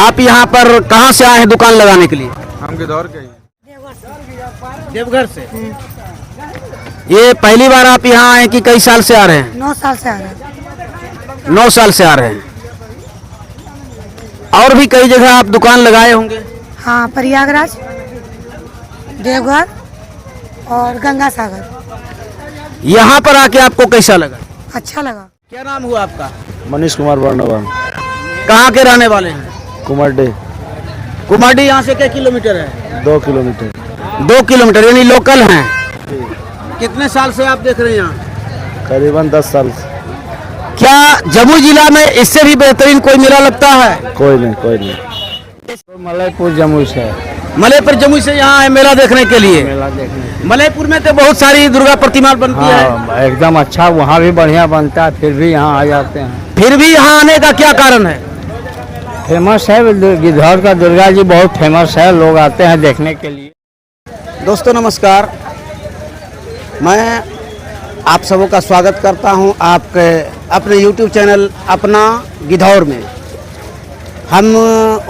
आप यहाँ पर कहाँ से आए हैं दुकान लगाने के लिए? हम गिद्धौर के ही हैं। देवघर से। ये पहली बार आप यहाँ आए कि कई साल से आ रहे हैं? 9 साल से आ रहे हैं। 9 साल से आ रहे हैं। और भी कई जगह आप दुकान लगाए होंगे? हाँ, प्रयागराज, देवघर और गंगा सागर। यहाँ पर आके आपको कैसा लगा? अच्छा लगा। क्या नाम हुआ आपका? मनीष कुमार वर्णवान। कहाँ के रहने वाले हैं? कुमारडे। कुमारडी यहाँ से क्या किलोमीटर है? 2 किलोमीटर। 2 किलोमीटर, यानी लोकल हैं। कितने साल से आप देख रहे हैं यहाँ? करीबन 10 साल से। क्या जमुई जिला में इससे भी बेहतरीन कोई मेला लगता है? कोई नहीं। तो मलयपुर जमुई से है। मलयपुर जमुई से यहाँ है मेला देखने के लिए। मेला देखने। मलयपुर में तो बहुत सारी दुर्गा प्रतिमा बनती है। हाँ, एकदम अच्छा, वहाँ भी बढ़िया बनता है, फिर भी यहाँ आ जाते हैं। फिर भी यहाँ आने का क्या कारण है? फेमस है, गिद्धौर का दुर्गा जी बहुत फेमस है, लोग आते हैं देखने के लिए। दोस्तों नमस्कार, मैं आप सबों का स्वागत करता हूं आपके अपने YouTube चैनल अपना गिद्धौर में। हम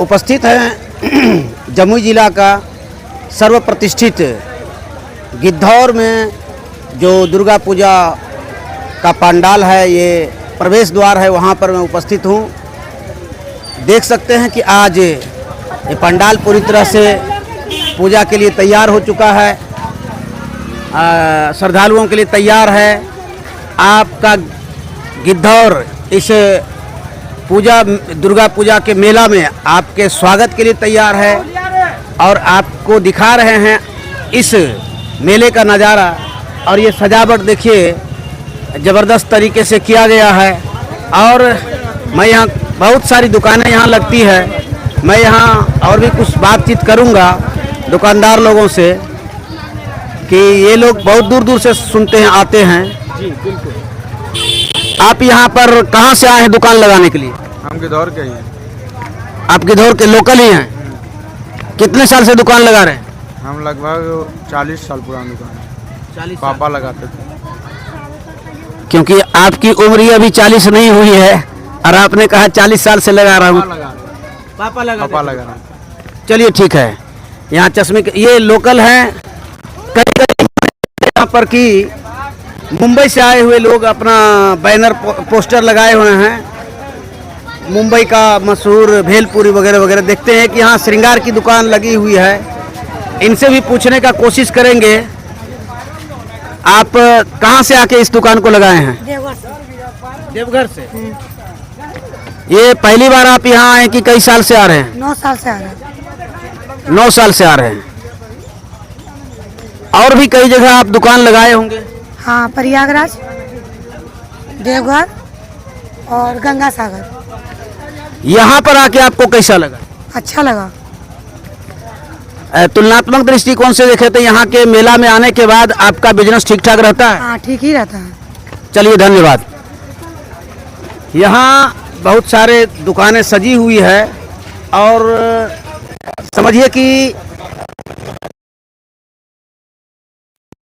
उपस्थित हैं जमुई जिला का सर्वप्रतिष्ठित गिद्धौर में जो दुर्गा पूजा का पंडाल है, ये प्रवेश द्वार है, वहां पर मैं उपस्थित हूं। देख सकते हैं कि आज ये पंडाल पूरी तरह से पूजा के लिए तैयार हो चुका है, श्रद्धालुओं के लिए तैयार है। आपका गिद्धौर इस पूजा दुर्गा पूजा के मेला में आपके स्वागत के लिए तैयार है और आपको दिखा रहे हैं इस मेले का नज़ारा। और ये सजावट देखिए ज़बरदस्त तरीके से किया गया है। और मैं यहाँ बहुत सारी दुकानें यहाँ लगती है, मैं यहाँ और भी कुछ बातचीत करूँगा दुकानदार लोगों से कि ये लोग बहुत दूर दूर से सुनते हैं, आते हैं। जी बिल्कुल। आप यहाँ पर कहाँ से आए हैं दुकान लगाने के लिए? हम गिद्धौर के ही हैं। आप गिद्धौर के लोकल ही हैं? कितने साल से दुकान लगा रहे हैं? हम लगभग 40 साल पुरानी दुकान है। 40 पापा लगाते थे। क्योंकि आपकी उम्र ही अभी 40 नहीं हुई है और आपने कहा 40 साल से लगा रहा हूँ। पापा लगा रहे हैं। चलिए ठीक है। यहाँ चश्मे के ये लोकल हैं। कई यहाँ पर कि मुंबई से आए हुए लोग अपना बैनर पोस्टर लगाए हुए हैं। मुंबई का मशहूर भेलपुरी वगैरह वगैरह। देखते हैं कि यहाँ श्रृंगार की दुकान लगी हुई है, इनसे भी पूछने का कोशिश करेंगे। आप कहाँ से आके इस दुकान को लगाए हैं? देवघर से। देवघर से। ये पहली बार आप यहाँ आए कि कई साल से आ रहे हैं? 9 साल से आ रहे हैं। 9 साल से आ रहे हैं। और भी कई जगह आप दुकान लगाए होंगे? हाँ, प्रयागराज, देवघर और गंगा सागर। यहाँ पर आके आपको कैसा लगा? अच्छा लगा। तुलनात्मक दृष्टिकोण से देखें तो यहाँ के मेला में आने के बाद आपका बिजनेस ठीक ठाक रहता है? हाँ, ठीक ही रहता है। चलिए धन्यवाद। यहाँ बहुत सारे दुकानें सजी हुई है और समझिए कि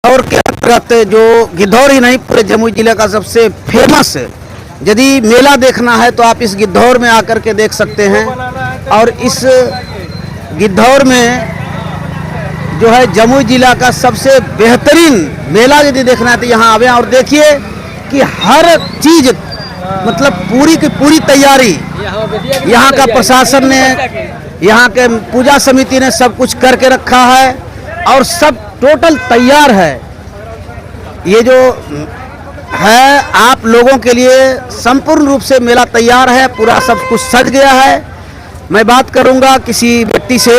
और के अंतर्गत जो गिद्धौर ही नहीं पूरे जमुई जिले का सबसे फेमस यदि मेला देखना है तो आप इस गिद्धौर में आकर के देख सकते हैं। और इस गिद्धौर में जो है जमुई जिला का सबसे बेहतरीन मेला यदि देखना है तो यहाँ आवे और देखिए कि हर चीज मतलब पूरी की पूरी तैयारी यहाँ का प्रशासन ने, यहाँ के पूजा समिति ने सब कुछ करके रखा है और सब टोटल तैयार है। ये जो है आप लोगों के लिए संपूर्ण रूप से मेला तैयार है, पूरा सब कुछ सज गया है। मैं बात करूंगा किसी व्यक्ति से।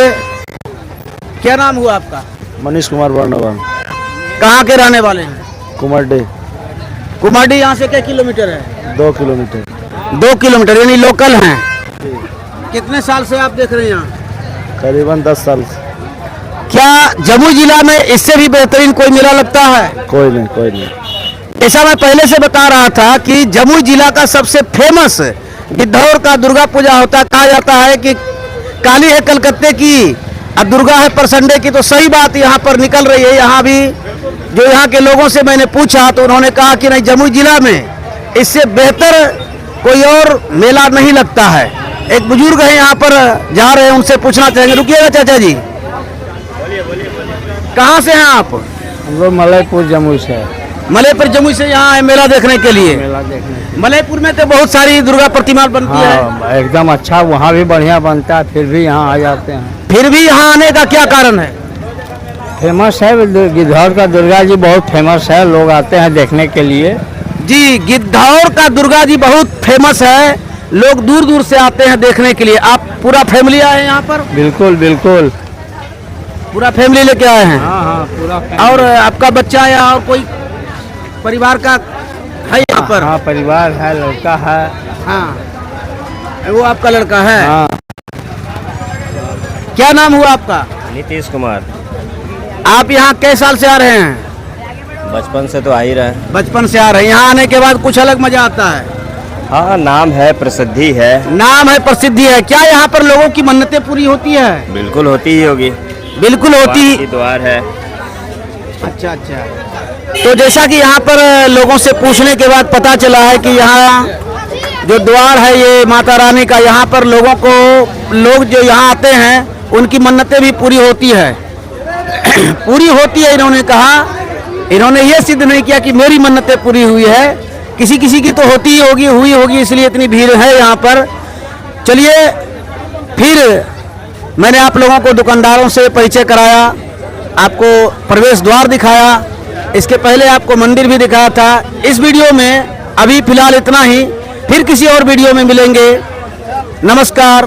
क्या नाम हुआ आपका? मनीष कुमार वर्णवान। कहाँ के रहने वाले हैं? कुमारडे। कुमारडी यहाँ से क्या किलोमीटर है? 2 किलोमीटर। 2 किलोमीटर, यानी लोकल हैं। कितने साल से आप देख रहे हैं यहाँ? करीबन 10 साल से। क्या जमुई जिला में इससे भी बेहतरीन कोई मेला लगता है? कोई नहीं। ऐसा मैं पहले से बता रहा था कि जमुई जिला का सबसे फेमस गिद्धौर का दुर्गा पूजा होता है। कहा जाता है कि काली है कलकत्ते की और दुर्गा है परसंडे की। तो सही बात यहाँ पर निकल रही है। यहाँ भी जो यहाँ के लोगों से मैंने पूछा तो उन्होंने कहा कि नहीं, जमुई जिला में इससे बेहतर कोई और मेला नहीं लगता है। एक बुजुर्ग है यहाँ पर, जा रहे हैं, उनसे पूछना चाहेंगे। रुकिएगा चाचा जी, कहाँ से हैं आप? हम लोग मलयपुर जमुई से है, मलयपुर जमुई से यहाँ आए मेला देखने के लिए। मेला देखने के मलयपुर में तो बहुत सारी दुर्गा प्रतिमा बनती है, हाँ एकदम अच्छा, वहाँ भी बढ़िया बनता है, फिर भी यहाँ आ जाते हैं। फिर भी यहाँ आने का क्या कारण है? फेमस है गिद्धौर का दुर्गा जी, बहुत फेमस है, लोग आते हैं देखने के लिए। जी, गिद्धौर का दुर्गा जी बहुत फेमस है, लोग दूर दूर से आते हैं देखने के लिए। आप पूरा फैमिली आए हैं यहाँ पर? बिल्कुल बिल्कुल, पूरा फैमिली लेके आए हैं? हाँ हाँ पूरा और आपका बच्चा या और कोई परिवार का है यहाँ पर? हाँ परिवार है, लड़का है। हाँ, वो आपका लड़का है? हाँ क्या नाम हुआ आपका? नीतीश कुमार। आप यहाँ कई साल से आ रहे हैं? बचपन से तो आ ही रहे हैं। बचपन से आ रहे हैं। यहाँ आने के बाद कुछ अलग मजा आता है? हाँ, नाम है, प्रसिद्धि है। नाम है, प्रसिद्धि है। क्या यहाँ पर लोगों की मन्नतें पूरी होती है? बिल्कुल होती ही होगी। बिल्कुल होती। की द्वार है। अच्छा अच्छा। तो जैसा कि यहाँ पर लोगों से पूछने के बाद पता चला है कि यहाँ जो द्वार है ये माता रानी का, यहाँ पर लोग जो यहाँ आते हैं उनकी मन्नतें भी पूरी होती है। पूरी होती है इन्होंने कहा। इन्होंने ये सिद्ध नहीं किया कि मेरी मन्नतें पूरी हुई है, किसी किसी की तो होती ही होगी, हुई होगी, इसलिए इतनी भीड़ है यहाँ पर। चलिए, फिर मैंने आप लोगों को दुकानदारों से परिचय कराया, आपको प्रवेश द्वार दिखाया, इसके पहले आपको मंदिर भी दिखाया था। इस वीडियो में अभी फिलहाल इतना ही, फिर किसी और वीडियो में मिलेंगे। नमस्कार।